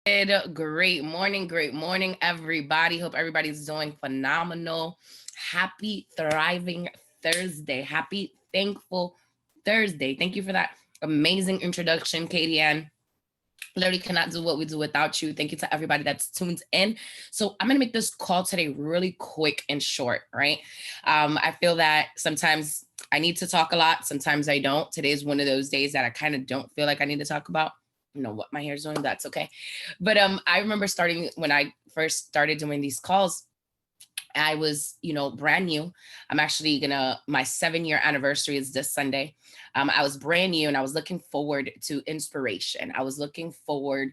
Great morning, everybody. Hope everybody's doing phenomenal. Happy, thriving Thursday. Happy, thankful Thursday. Thank you for that amazing introduction, Katie Ann. Literally cannot do what we do without you. Thank you to everybody that's tuned in. So I'm gonna make this call today really quick and short, right? I feel that sometimes I need to talk a lot, sometimes I don't. Today is one of those days that I kind of don't feel like I need to talk about. You know what my hair's doing, that's okay. But I remember starting when I first started doing these calls. I was, brand new. I'm actually my 7-year anniversary is this Sunday. I was brand new and I was looking forward to inspiration. I was looking forward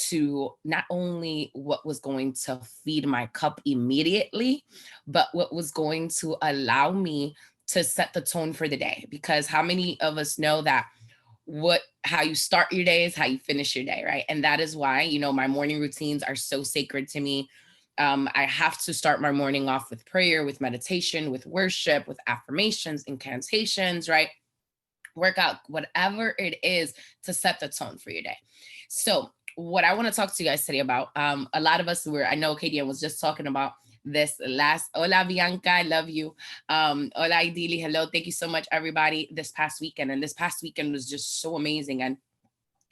to not only what was going to feed my cup immediately, but what was going to allow me to set the tone for the day. Because how many of us know that how you start your day is how you finish your day, right? And that is why, my morning routines are so sacred to me. I have to start my morning off with prayer, with meditation, with worship, with affirmations, incantations, right? Workout, whatever it is to set the tone for your day. So, what I want to talk to you guys today about, a lot of us I know Katie was just talking about this last. Hola, Bianca, I love you. Hola, Idili, hello. Thank you so much, everybody, this past weekend. And this past weekend was just so amazing. And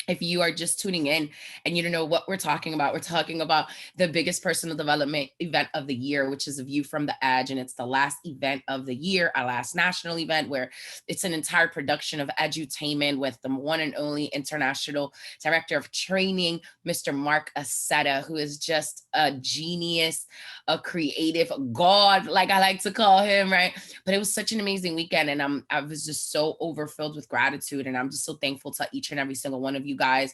if you are just tuning in and you don't know what we're talking about, we're talking about the biggest personal development event of the year, which is A View from the Edge. And it's the last event of the year, our last national event, where it's an entire production of edutainment with the one and only international director of training, Mr. Mark Aceta, who is just a genius, a creative god, like I like to call him, right? But it was such an amazing weekend. And I was just so overfilled with gratitude. And I'm just so thankful to each and every single one of you guys,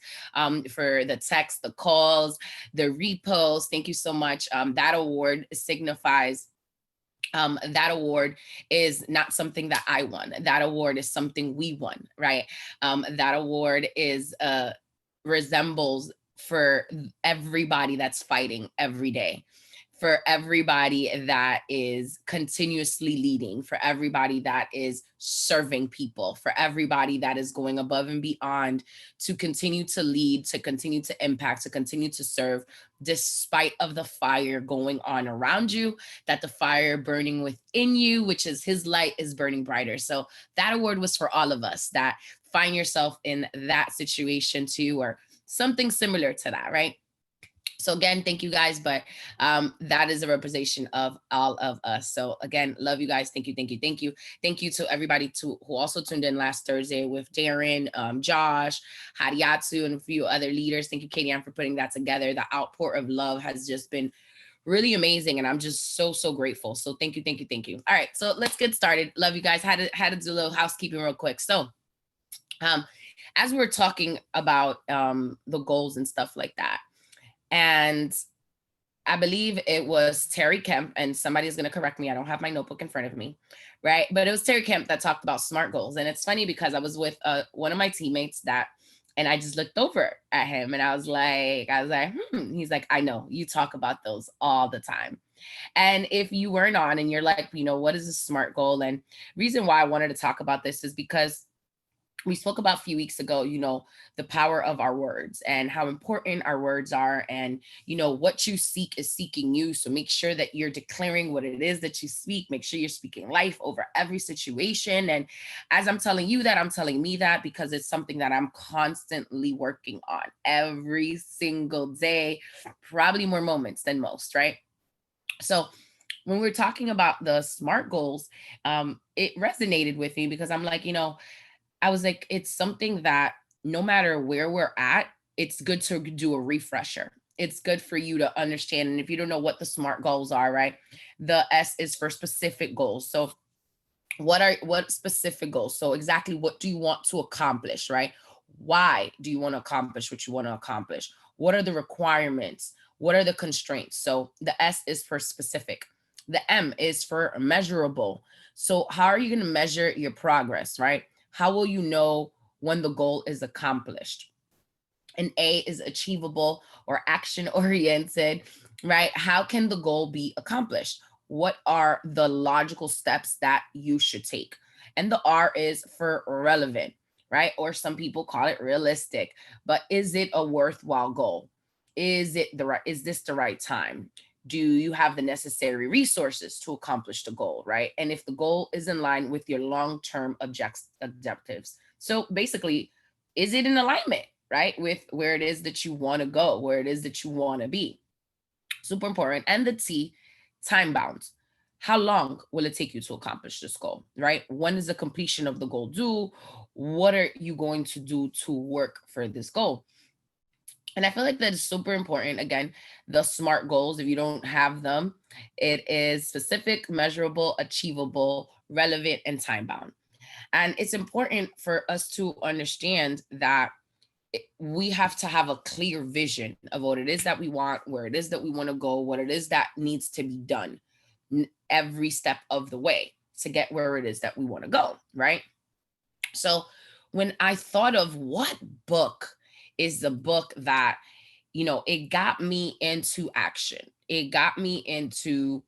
for the texts, the calls, the reposts. Thank you so much. That award signifies that award is not something that I won. That award is something we won, right? That award is resembles for everybody that's fighting every day, for everybody that is continuously leading, for everybody that is serving people, for everybody that is going above and beyond to continue to lead, to continue to impact, to continue to serve, despite of the fire going on around you, that the fire burning within you, which is his light, is burning brighter. So that award was for all of us that find yourself in that situation too, or something similar to that, right? So again, thank you guys, but that is a representation of all of us. So again, love you guys. Thank you, thank you, thank you. Thank you to everybody who also tuned in last Thursday with Darren, Josh, Hariatsu, and a few other leaders. Thank you, Katie Ann, for putting that together. The outpour of love has just been really amazing, and I'm just so, so grateful. So thank you, thank you, thank you. All right, so let's get started. Love you guys. Had to do a little housekeeping real quick. So as we were talking about the goals and stuff like that, and I believe it was Terry Kemp, and somebody's going to correct me. I don't have my notebook in front of me, right? But it was Terry Kemp that talked about SMART goals. And it's funny because I was with one of my teammates and I just looked over at him and I was like, He's like, I know you talk about those all the time. And if you weren't on and you're like, what is a SMART goal? And reason why I wanted to talk about this is because we spoke about a few weeks ago, the power of our words and how important our words are. And, what you seek is seeking you. So make sure that you're declaring what it is that you speak. Make sure you're speaking life over every situation. And as I'm telling you that, I'm telling me that because it's something that I'm constantly working on every single day, probably more moments than most, right? So when we're talking about the SMART goals, it resonated with me because I'm like, I was like, it's something that no matter where we're at, it's good to do a refresher. It's good for you to understand. And if you don't know what the SMART goals are, right? The S is for specific goals. So what specific goals? So exactly what do you want to accomplish, right? Why do you want to accomplish what you want to accomplish? What are the requirements? What are the constraints? So the S is for specific. The M is for measurable. So how are you going to measure your progress, right? How will you know when the goal is accomplished? And A is achievable or action oriented, right? How can the goal be accomplished? What are the logical steps that you should take? And the R is for relevant, right? Or some people call it realistic, but is it a worthwhile goal? Is this the right time? Do you have the necessary resources to accomplish the goal, right? And if the goal is in line with your long-term objectives. So basically, is it in alignment, right, with where it is that you want to go, where it is that you want to be? Super important. And the T, time bound. How long will it take you to accomplish this goal, right? When is the completion of the goal due? What are you going to do to work for this goal? And I feel like that is super important. Again, the SMART goals, if you don't have them, it is specific, measurable, achievable, relevant, and time bound. And it's important for us to understand that we have to have a clear vision of what it is that we want, where it is that we want to go, what it is that needs to be done every step of the way to get where it is that we want to go, right? So when I thought of what book is the book that, it got me into action, it got me into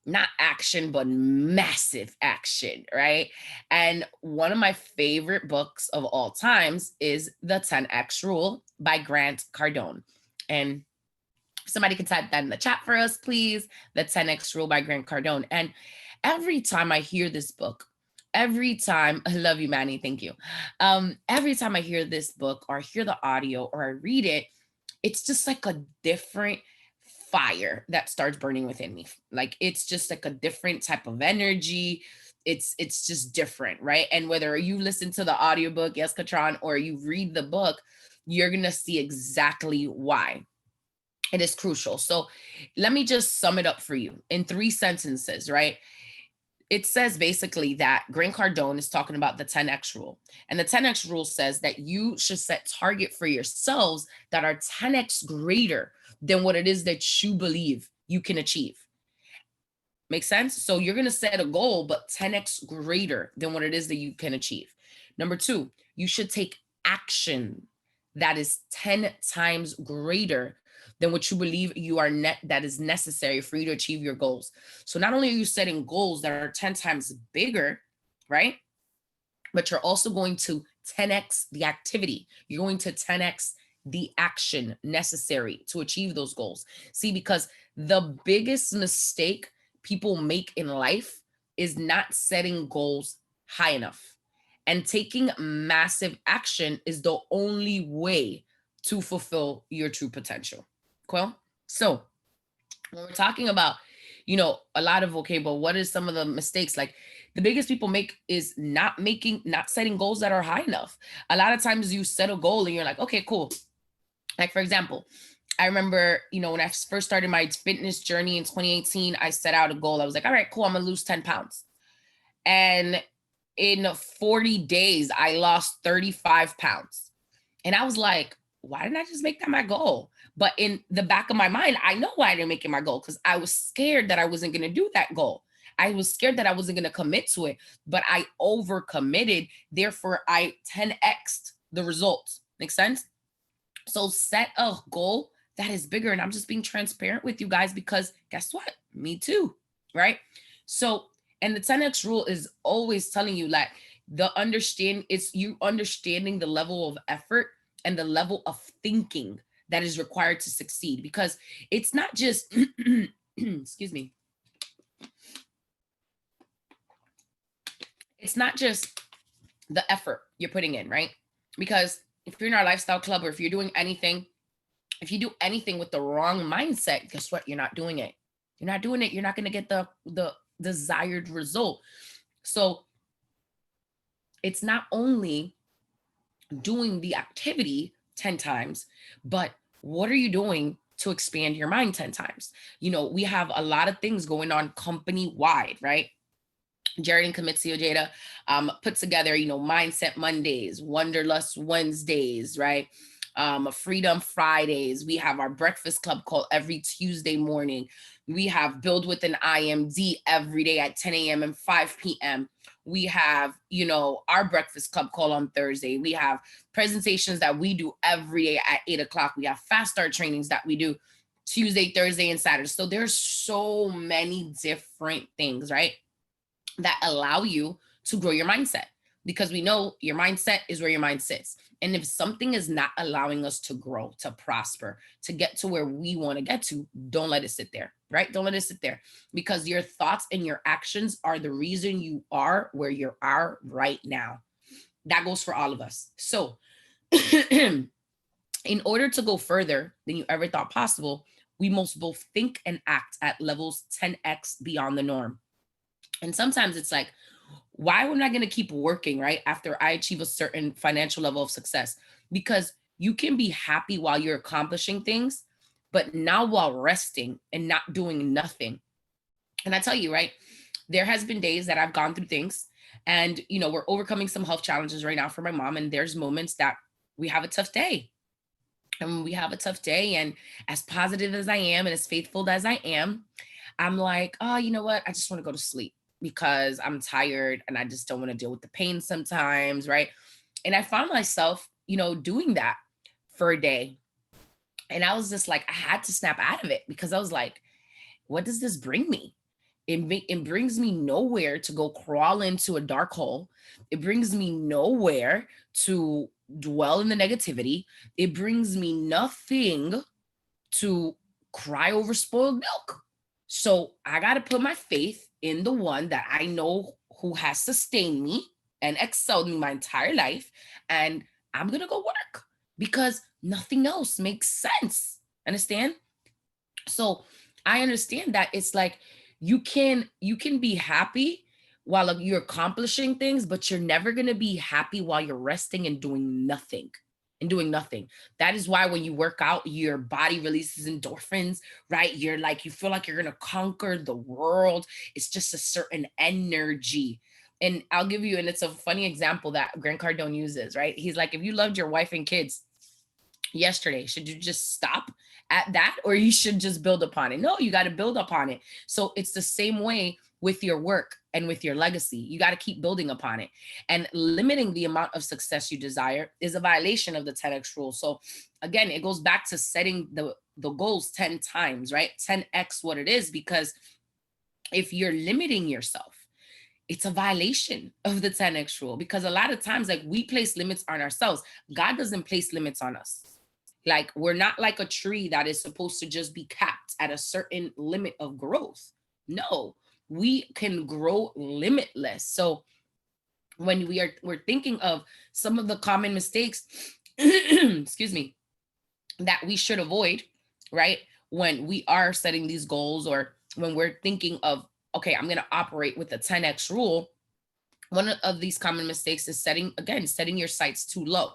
not action, but massive action, right? And one of my favorite books of all times is The 10X Rule by Grant Cardone. And somebody can type that in the chat for us, please. The 10X Rule by Grant Cardone. And every time I hear this book, every time, I love you, Manny, thank you. Every time I hear this book or hear the audio or I read it, it's just like a different fire that starts burning within me. Like it's just like a different type of energy. It's just different, right? And whether you listen to the audiobook, yes, Katron, or you read the book, you're gonna see exactly why it is crucial. So let me just sum it up for you in 3 sentences, right? It says basically that Grant Cardone is talking about the 10X rule. And the 10X rule says that you should set target for yourselves that are 10X greater than what it is that you believe you can achieve. Make sense? So you're going to set a goal, but 10X greater than what it is that you can achieve. Number 2, you should take action that is 10 times greater than what you believe that is necessary for you to achieve your goals. So not only are you setting goals that are 10 times bigger, right? But you're also going to 10X the activity. You're going to 10X the action necessary to achieve those goals. See, because the biggest mistake people make in life is not setting goals high enough. And taking massive action is the only way to fulfill your true potential. Cool? So when we're talking about, a lot of, okay, but what is some of the mistakes? Like the biggest people make is not setting goals that are high enough. A lot of times you set a goal and you're like, okay, cool. Like for example, I remember, when I first started my fitness journey in 2018, I set out a goal. I was like, all right, cool, I'm gonna lose 10 pounds. And in 40 days, I lost 35 pounds. And I was like, why didn't I just make that my goal? But in the back of my mind, I know why I didn't make it my goal, because I was scared that I wasn't going to do that goal. I was scared that I wasn't going to commit to it, but I overcommitted. Therefore, I 10x'd the results. Make sense? So set a goal that is bigger. And I'm just being transparent with you guys because guess what? Me too, right? So, and the 10x rule is always telling you that it's you understanding the level of effort and the level of thinking that is required to succeed, because it's not just, excuse me. It's not just the effort you're putting in, right? Because if you're in our lifestyle club, or if you do anything with the wrong mindset, guess what? You're not doing it. You're not doing it. You're not going to get the desired result. So it's not only doing the activity 10 times, but what are you doing to expand your mind 10 times? We have a lot of things going on company wide, right? Jared and Comitsio Jada put together, Mindset Mondays, Wanderlust Wednesdays, right? Freedom Fridays. We have our breakfast club call every Tuesday morning. We have Build with an IMD every day at 10 a.m. and 5 p.m. We have, our breakfast club call on Thursday. We have presentations that we do every day at 8 o'clock. We have fast start trainings that we do Tuesday, Thursday, and Saturday. So there's so many different things, right, that allow you to grow your mindset. because we know your mindset is where your mind sits. And if something is not allowing us to grow, to prosper, to get to where we want to get to, don't let it sit there, right? Don't let it sit there, because your thoughts and your actions are the reason you are where you are right now. That goes for all of us. So in order to go further than you ever thought possible, we must both think and act at levels 10x beyond the norm. And sometimes it's like, why am I going to keep working, right? After I achieve a certain financial level of success? Because you can be happy while you're accomplishing things, but now while resting and not doing nothing. And I tell you, right, there has been days that I've gone through things, and, we're overcoming some health challenges right now for my mom. And there's moments that we have a tough day. And we have a tough day. And as positive as I am and as faithful as I am, I'm like, oh, you know what? I just want to go to sleep because I'm tired and I just don't want to deal with the pain sometimes, right? And I found myself, doing that for a day. And I was just like, I had to snap out of it, because I was like, what does this bring me? It brings me nowhere to go crawl into a dark hole. It brings me nowhere to dwell in the negativity. It brings me nothing to cry over spoiled milk. So I got to put my faith in the one that I know who has sustained me and excelled me my entire life. And I'm going to go work, because nothing else makes sense. Understand? So I understand that it's like, you can be happy while you're accomplishing things, but you're never going to be happy while you're resting and doing nothing. That is why when you work out, your body releases endorphins, right? You're like, you feel like you're going to conquer the world. It's just a certain energy. And I'll give you, and it's a funny example that Grant Cardone uses, right? He's like, if you loved your wife and kids yesterday, should you just stop at that, or you should just build upon it? No, you got to build upon it. So it's the same way with your work and with your legacy. You got to keep building upon it. And limiting the amount of success you desire is a violation of the 10x rule. So again, it goes back to setting the goals 10 times, right? 10x what it is, because if you're limiting yourself, it's a violation of the 10x rule, because a lot of times, like, we place limits on ourselves. God doesn't place limits on us. Like, we're not like a tree that is supposed to just be capped at a certain limit of growth. No, we can grow limitless. So when we're thinking of some of the common mistakes, excuse me, that we should avoid, right? When we are setting these goals, or when we're thinking of, okay, I'm going to operate with the 10x rule. One of these common mistakes is setting your sights too low,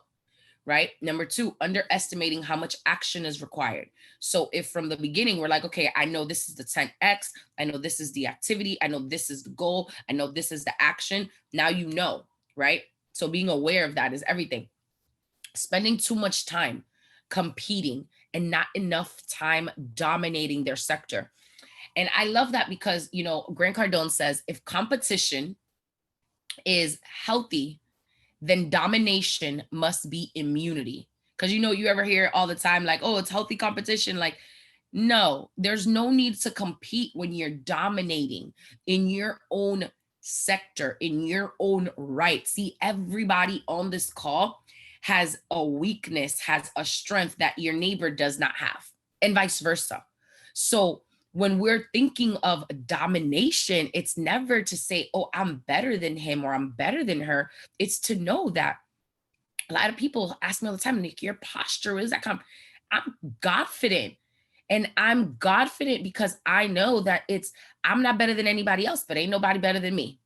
right? Number two, underestimating how much action is required. So if from the beginning we're like, okay, I know this is the 10x, I know this is the activity, I know this is the goal, I know this is the action. Now you know, right? So being aware of that is everything. Spending too much time competing and not enough time dominating their sector. And I love that, because, Grant Cardone says, if competition is healthy, then domination must be immunity. Because, you ever hear all the time, like, oh, it's healthy competition. Like, no, there's no need to compete when you're dominating in your own sector, in your own right. See, everybody on this call has a weakness, has a strength that your neighbor does not have, and vice versa. So when we're thinking of domination, it's never to say, oh, I'm better than him or I'm better than her. It's to know that a lot of people ask me all the time, Nick, your posture, where does that come? I'm confident. And I'm confident because I know that I'm not better than anybody else, but ain't nobody better than me.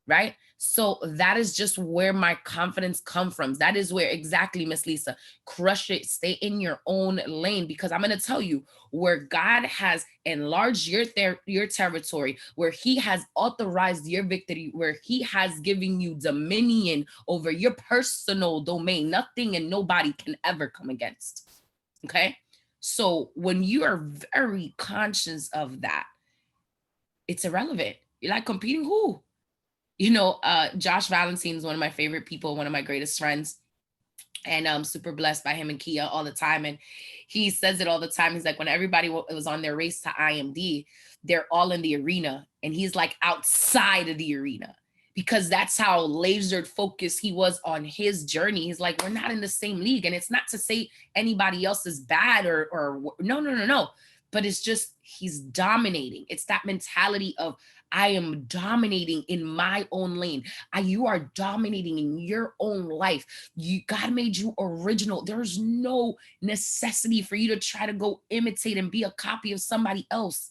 Right? So that is just where my confidence comes from. That is where, exactly, Miss Lisa, crush it, stay in your own lane, because I'm going to tell you, where God has enlarged your territory, where he has authorized your victory, where he has given you dominion over your personal domain, nothing and nobody can ever come against. Okay? So when you are very conscious of that, it's irrelevant. You're like, competing who? Josh Valentine is one of my favorite people, one of my greatest friends. And I'm super blessed by him and Kia all the time. And he says it all the time. He's like, when everybody was on their race to IMD, they're all in the arena. And he's like outside of the arena, because that's how laser focused he was on his journey. He's like, we're not in the same league. And it's not to say anybody else is bad or no. But it's just, he's dominating. It's that mentality of, I am dominating in my own lane. You are dominating in your own life. God made you original. There's no necessity for you to try to go imitate and be a copy of somebody else.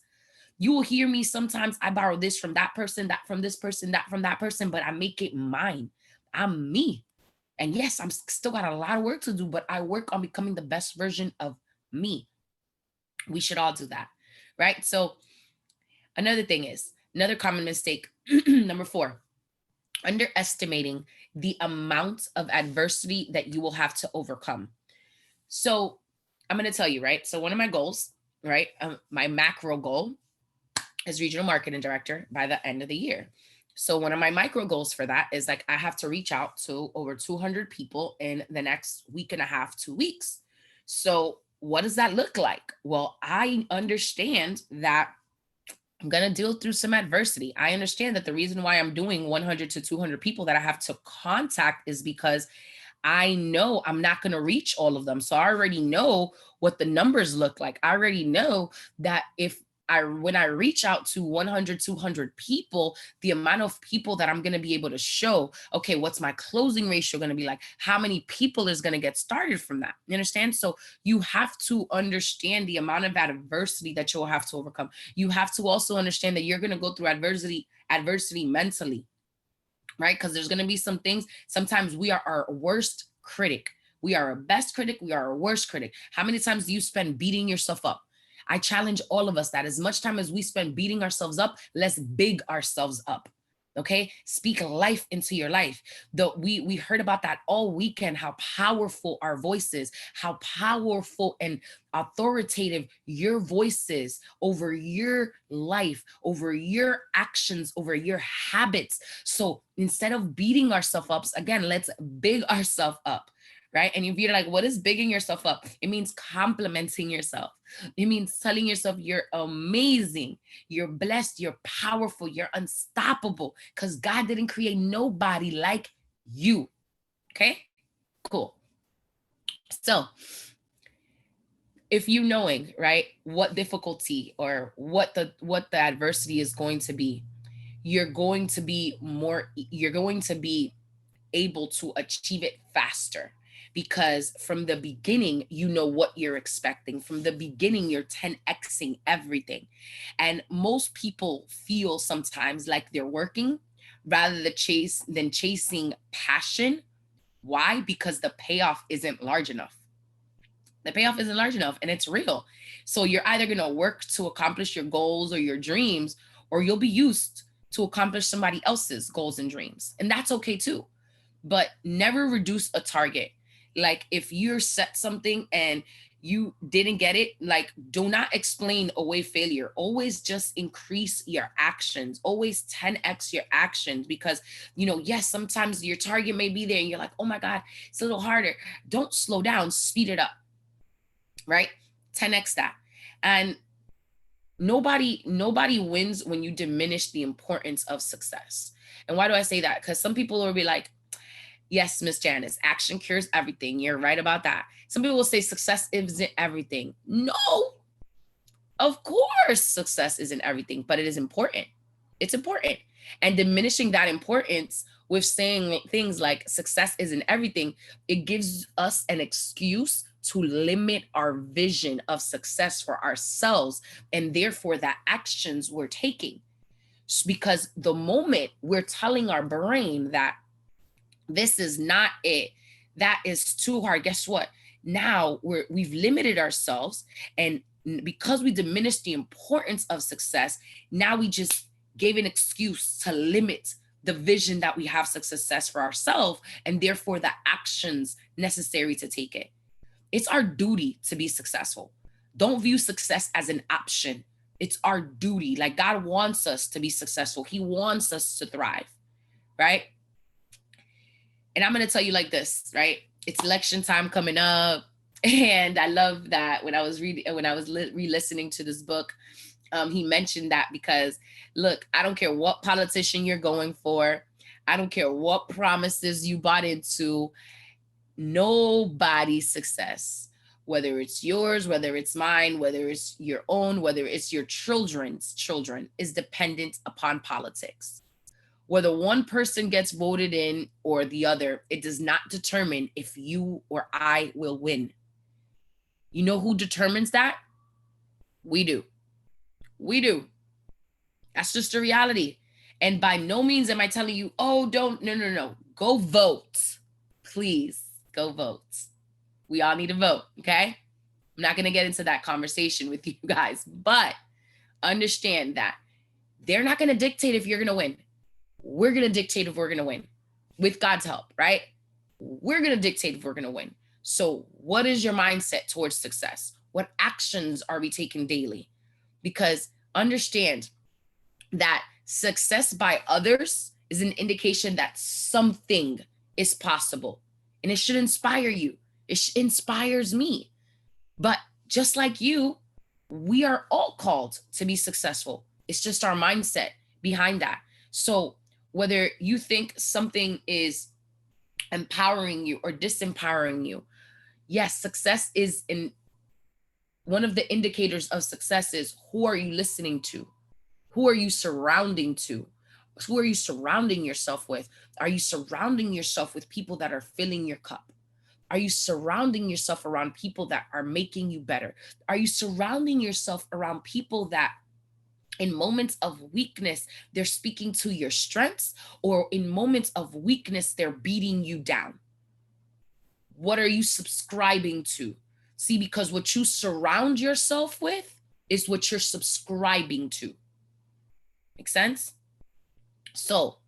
You will hear me sometimes, I borrow this from that person, that from this person, that from that person, but I make it mine. I'm me. And yes, I'm still got a lot of work to do, but I work on becoming the best version of me. We should all do that, right? So another thing is, another common mistake, number 4, underestimating the amount of adversity that you will have to overcome. So I'm going to tell you, right? So one of my goals, right? My macro goal as regional marketing director by the end of the year. So one of my micro goals for that is like, I have to reach out to over 200 people in the next week and a half, 2 weeks. So what does that look like? Well, I understand that I'm going to deal through some adversity. I understand that the reason why I'm doing 100 to 200 people that I have to contact is because I know I'm not going to reach all of them. So I already know what the numbers look like. I already know that when I reach out to 100, 200 people, the amount of people that I'm going to be able to show, okay, what's my closing ratio going to be like? How many people is going to get started from that? You understand? So you have to understand the amount of adversity that you'll have to overcome. You have to also understand that you're going to go through adversity mentally, right? Because there's going to be some things. Sometimes we are our worst critic. We are our best critic. We are our worst critic. How many times do you spend beating yourself up? I challenge all of us that as much time as we spend beating ourselves up, let's big ourselves up. Okay. Speak life into your life. We heard about that all weekend, how powerful our voice is, how powerful and authoritative your voice is over your life, over your actions, over your habits. So instead of beating ourselves up, again, let's big ourselves up. Right. And if you're like, what is bigging yourself up? It means complimenting yourself. It means telling yourself you're amazing, you're blessed, you're powerful, you're unstoppable, because God didn't create nobody like you. Okay, cool. So if you knowing, right, what difficulty or what the adversity is going to be, you're going to be able to achieve it faster. Because from the beginning, you know what you're expecting. From the beginning, you're 10xing everything. And most people feel sometimes like they're working rather than chasing passion. Why? Because the payoff isn't large enough. The payoff isn't large enough, and it's real. So you're either going to work to accomplish your goals or your dreams, or you'll be used to accomplish somebody else's goals and dreams. And that's okay too. But never reduce a target. Like if you're set something and you didn't get it, like do not explain away failure. Always just increase your actions. Always 10x your actions, because yes, sometimes your target may be there and you're like, oh my God, it's a little harder. Don't slow down, speed it up, right? 10x that. And nobody wins when you diminish the importance of success. And why do I say that? Because some people will be like, yes, Miss Janice, action cures everything. You're right about that. Some people will say success isn't everything. No, of course, success isn't everything, but it is important. It's important. And diminishing that importance with saying things like success isn't everything, it gives us an excuse to limit our vision of success for ourselves, and therefore the actions we're taking. Because the moment we're telling our brain that this is not it, that is too hard, guess what? Now we've limited ourselves, and because we diminished the importance of success, now we just gave an excuse to limit the vision that we have for success for ourselves, and therefore the actions necessary to take it. It's our duty to be successful. Don't view success as an option. It's our duty. Like God wants us to be successful. He wants us to thrive, right? And I'm going to tell you like this, right? It's election time coming up. And I love that when I was re-listening to this book, he mentioned that because look, I don't care what politician you're going for. I don't care what promises you bought into. Nobody's success, whether it's yours, whether it's mine, whether it's your own, whether it's your children's children, is dependent upon politics. Whether one person gets voted in or the other, it does not determine if you or I will win. You know who determines that? We do. We do. That's just a reality. And by no means am I telling you, oh, don't, no. Go vote. Please go vote. We all need to vote, okay? I'm not going to get into that conversation with you guys, but understand that they're not going to dictate if you're going to win. We're going to dictate if we're going to win with God's help, right? We're going to dictate if we're going to win. So what is your mindset towards success? What actions are we taking daily? Because understand that success by others is an indication that something is possible, and it should inspire you. It inspires me. But just like you, we are all called to be successful. It's just our mindset behind that. So whether you think something is empowering you or disempowering you, yes, success is one of the indicators of success is who are you listening to? Who are you surrounding to? Who are you surrounding yourself with? Are you surrounding yourself with people that are filling your cup? Are you surrounding yourself around people that are making you better? Are you surrounding yourself around people that in moments of weakness, they're speaking to your strengths, or in moments of weakness, they're beating you down? What are you subscribing to? See, because what you surround yourself with is what you're subscribing to. Make sense? So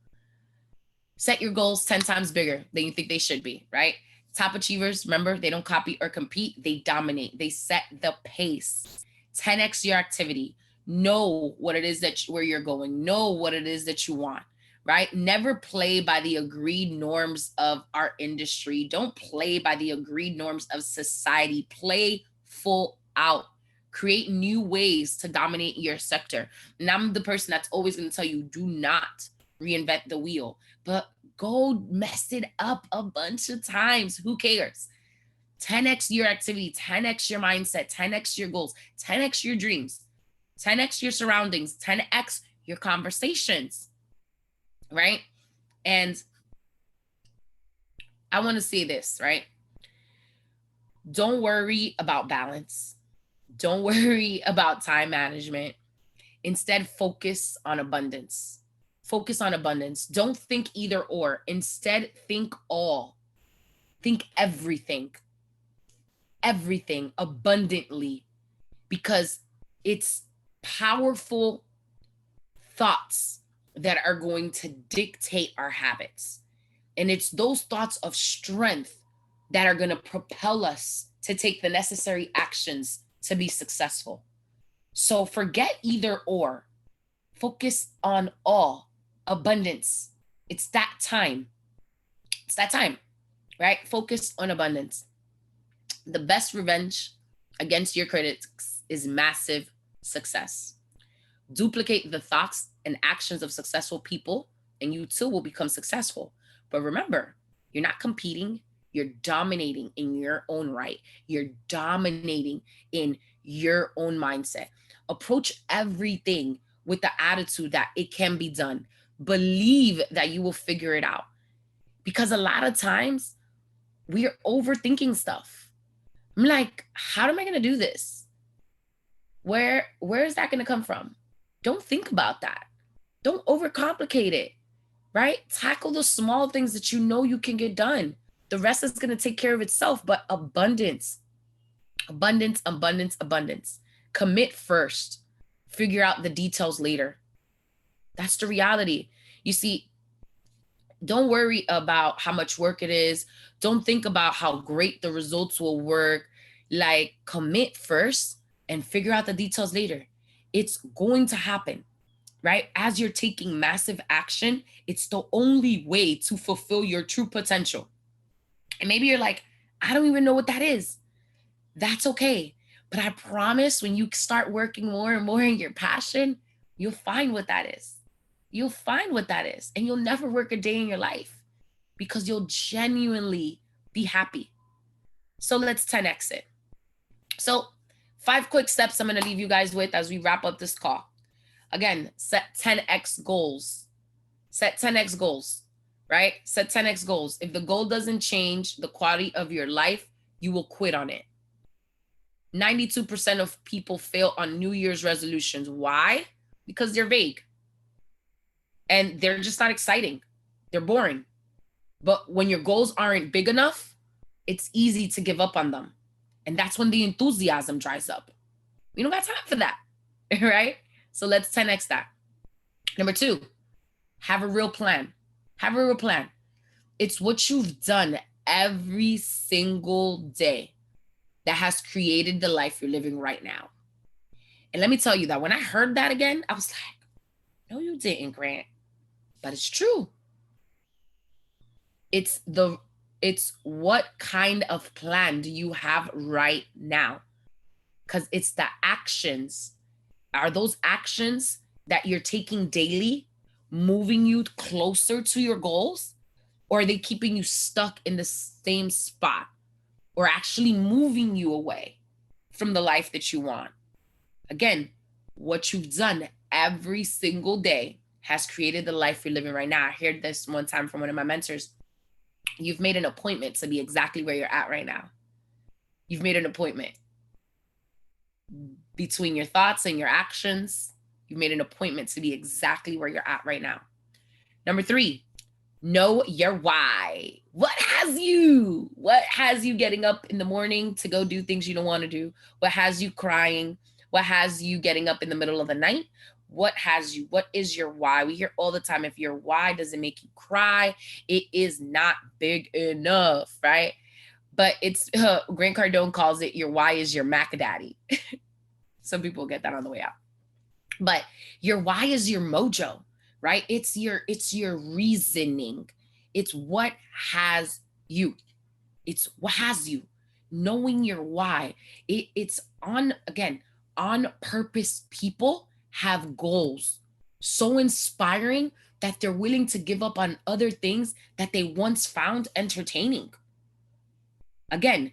set your goals 10 times bigger than you think they should be, right? Top achievers, remember, they don't copy or compete. They dominate. They set the pace. 10x your activity. Know what it is where you're going. Know what it is that you want, right? Never play by the agreed norms of our industry. Don't play by the agreed norms of society. Play full out. Create new ways to dominate your sector. And I'm the person that's always going to tell you, do not reinvent the wheel, but go mess it up a bunch of times. Who cares? 10x your activity, 10x your mindset, 10x your goals, 10x your dreams, 10x your surroundings, 10x your conversations, right? And I want to say this, right? Don't worry about balance. Don't worry about time management. Instead, focus on abundance. Focus on abundance. Don't think either or. Instead, think all. Think everything. Everything abundantly, because it's powerful thoughts that are going to dictate our habits. And it's those thoughts of strength that are going to propel us to take the necessary actions to be successful. So forget either or. Focus on all. Abundance. It's that time. It's that time, right? Focus on abundance. The best revenge against your critics is massive success. Duplicate the thoughts and actions of successful people, and you too will become successful. But remember, you're not competing, you're dominating in your own right. You're dominating in your own mindset. Approach everything with the attitude that it can be done. Believe that you will figure it out. Because a lot of times we're overthinking stuff. I'm like, how am I going to do this? Where is that going to come from? Don't think about that. Don't overcomplicate it, right? Tackle the small things that you know you can get done. The rest is going to take care of itself, but abundance, abundance, abundance, abundance. Commit first. Figure out the details later. That's the reality. You see, don't worry about how much work it is. Don't think about how great the results will work. Like, commit first and figure out the details later. It's going to happen, right? As you're taking massive action, it's the only way to fulfill your true potential. And maybe you're like, I don't even know what that is. That's okay. But I promise when you start working more and more in your passion, you'll find what that is. you'll find what that is. And you'll never work a day in your life because you'll genuinely be happy. So let's 10x it. So 5 quick steps I'm going to leave you guys with as we wrap up this call. Again, set 10x goals. Set 10x goals, right? Set 10x goals. If the goal doesn't change the quality of your life, you will quit on it. 92% of people fail on New Year's resolutions. Why? Because they're vague. And they're just not exciting. They're boring. But when your goals aren't big enough, it's easy to give up on them. And that's when the enthusiasm dries up. We don't got time for that, right? So let's 10x that. Number 2, have a real plan. Have a real plan. It's what you've done every single day that has created the life you're living right now. And let me tell you that when I heard that again, I was like, no, you didn't, Grant. But it's true. It's what kind of plan do you have right now? Because it's the actions. Are those actions that you're taking daily moving you closer to your goals? Or are they keeping you stuck in the same spot or actually moving you away from the life that you want? Again, what you've done every single day has created the life you're living right now. I heard this one time from one of my mentors. You've made an appointment to be exactly where you're at right now. You've made an appointment. Between your thoughts and your actions, you've made an appointment to be exactly where you're at right now. Number 3, know your why. What has you getting up in the morning to go do things you don't want to do? What has you crying? What has you getting up in the middle of the night? What is your why? We hear all the time, if your why doesn't make you cry, it is not big enough, right? But it's, Grant Cardone calls it, your why is your Mac Daddy. Some people get that on the way out. But your why is your mojo, right? It's your reasoning. It's what has you. It's what has you. Knowing your why. It's on purpose people have goals so inspiring that they're willing to give up on other things that they once found entertaining. Again,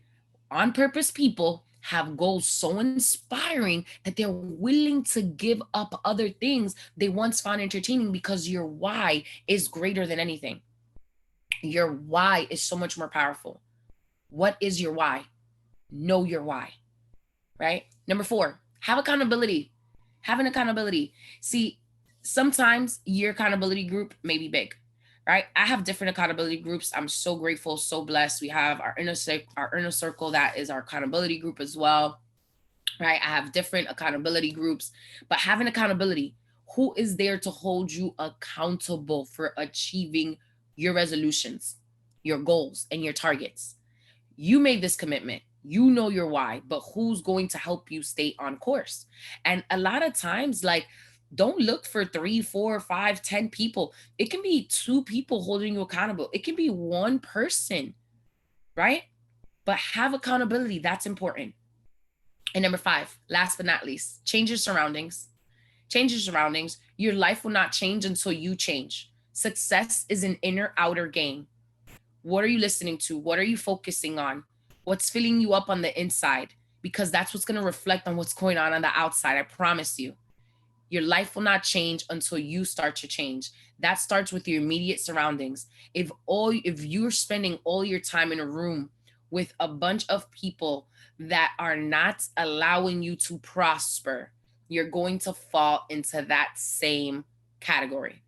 on purpose people have goals so inspiring that they're willing to give up other things they once found entertaining because your why is greater than anything. Your why is so much more powerful. What is your why? Know your why, right? Number 4, have accountability. Have an accountability. See, sometimes your accountability group may be big, right? I have different accountability groups. I'm so grateful, so blessed. We have our inner circle that is our accountability group as well, right? I have different accountability groups, but having accountability, who is there to hold you accountable for achieving your resolutions, your goals, and your targets? You made this commitment. You know your why, but who's going to help you stay on course? And a lot of times, like, don't look for 3, 4, 5, 10 people. It can be 2 people holding you accountable. It can be 1 person, right? But have accountability. That's important. And number 5, last but not least, change your surroundings. Change your surroundings. Your life will not change until you change. Success is an inner outer game. What are you listening to? What are you focusing on? What's filling you up on the inside? Because that's what's going to reflect on what's going on the outside. I promise you. Your life will not change until you start to change. That starts with your immediate surroundings. If you're spending all your time in a room with a bunch of people that are not allowing you to prosper, you're going to fall into that same category.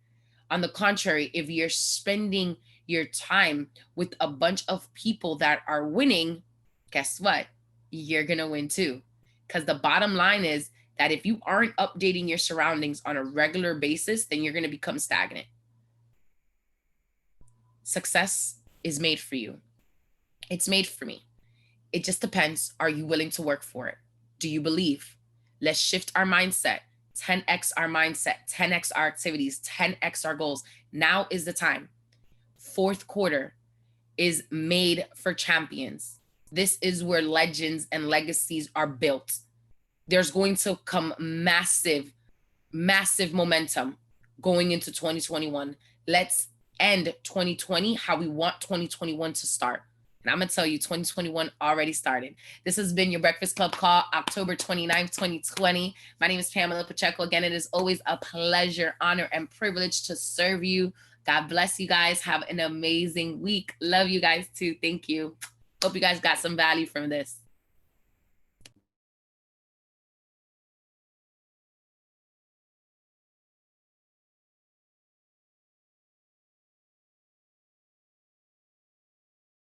On the contrary, if you're spending your time with a bunch of people that are winning, guess what? You're going to win too. Because the bottom line is that if you aren't updating your surroundings on a regular basis, then you're going to become stagnant. Success is made for you. It's made for me. It just depends. Are you willing to work for it? Do you believe? Let's shift our mindset. 10x our mindset, 10x our activities, 10x our goals. Now is the time. Fourth quarter is made for champions. This is where legends and legacies are built. There's going to come massive, massive momentum. going into 2021. Let's end 2020 how we want 2021 to start. And I'm going to tell you, 2021 already started. This has been your Breakfast Club call, October 29th, 2020. My name is Pamela Pacheco. Again, it is always a pleasure, honor, and privilege to serve you. God bless you guys. Have an amazing week. Love you guys too. Thank you. Hope you guys got some value from this.